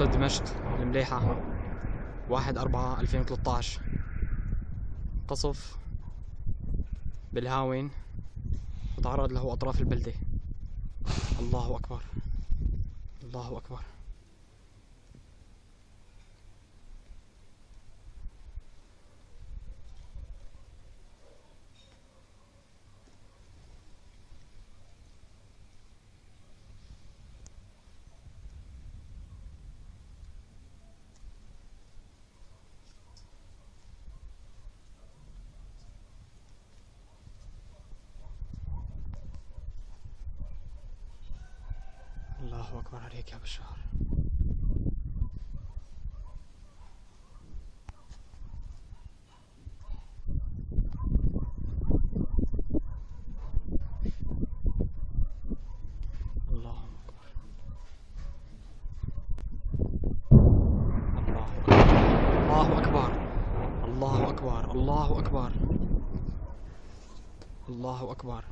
محافظة دمشق المليحة 1/4/2013. قصف بالهاون وتعرض له أطراف البلدة. الله أكبر، الله أكبر. الله أكبر عليك يا بشار. الله أكبر، الله أكبر، الله أكبر، الله أكبر، الله أكبر.